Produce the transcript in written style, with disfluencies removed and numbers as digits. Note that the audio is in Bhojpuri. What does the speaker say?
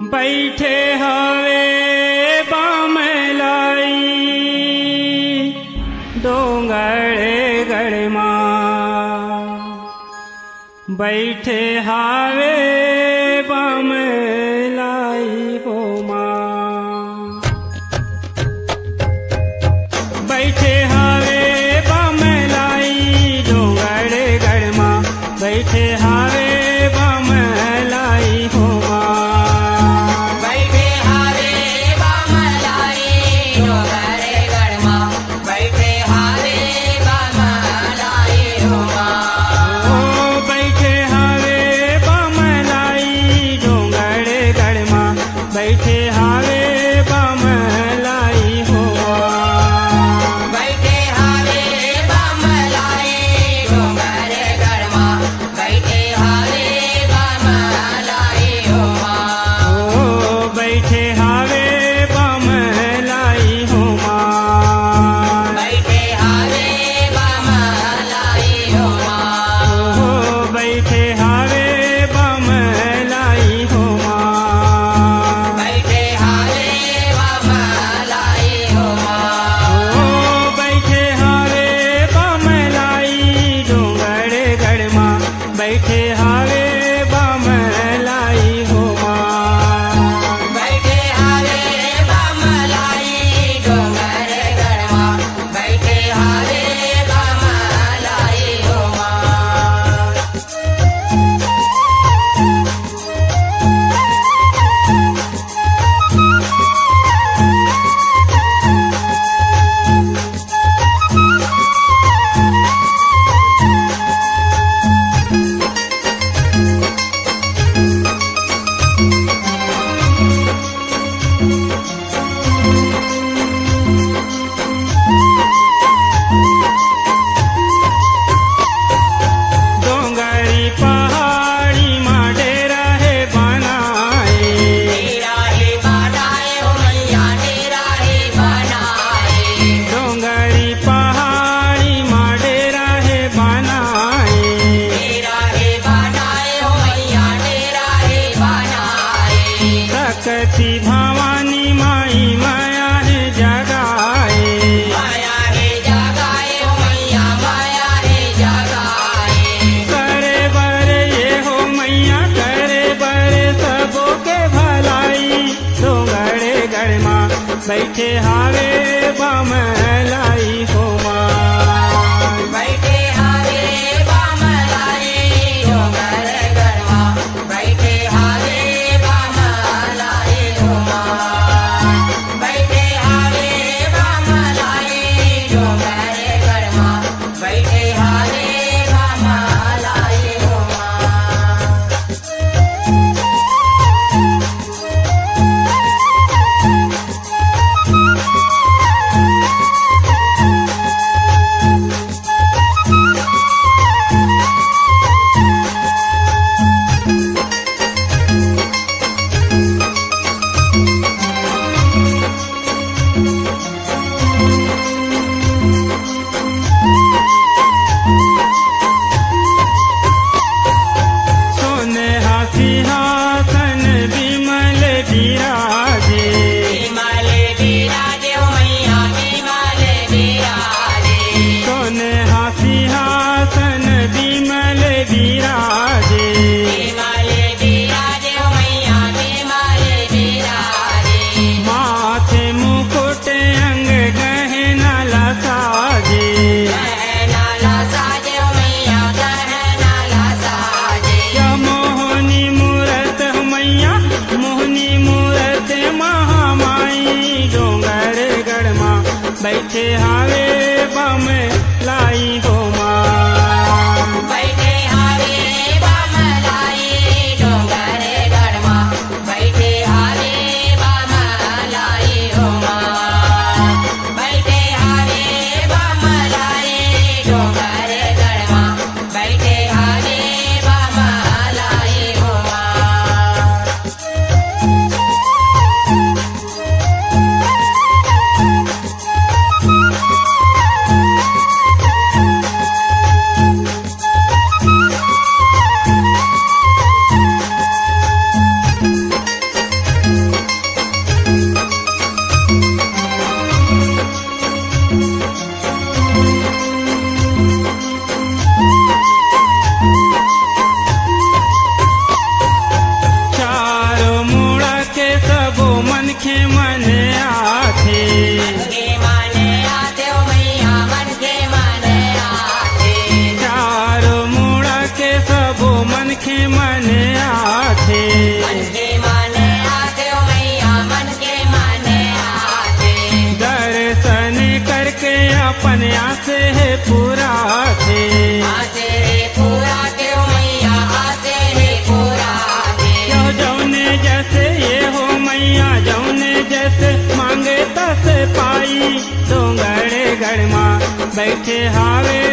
बैठे हवे बामलाई डोंगरे गढ़मा बैठे हावे बामलाई हो माँ बैठे हावे बामलाई डोंगरे गढ़मा बैठे हावे बामलाई हो माँ बैठे हावे बामलाई हो बैठे हावे बामलाई डोंगरे गढ़मा बैठे हावे बामलाई हो बैठे हावे बामलाई हो बैठे हावे बामलाई हो बैठे हावे बामलाई हो बैठे हावे बामलाई हो बैठे हावे बामलाई डोंगरे गढ़मा बैठे हावे बामलाई हो सकती भवानी माई माया है जगाए माया है जगाए मैया माया है जगाए करे बरे ये हो मैया करे बरे सबों के भलाई डोंगरे गढ़मा बैठे हावे बामलाई हो बैठे हावे बामलाई डोंगरे गढ़मा बैठे हावे बामलाई हो बैठे हावे बामलाई डोंगरे गढ़मा बैठे हावे बामलाई हो बैठे हावे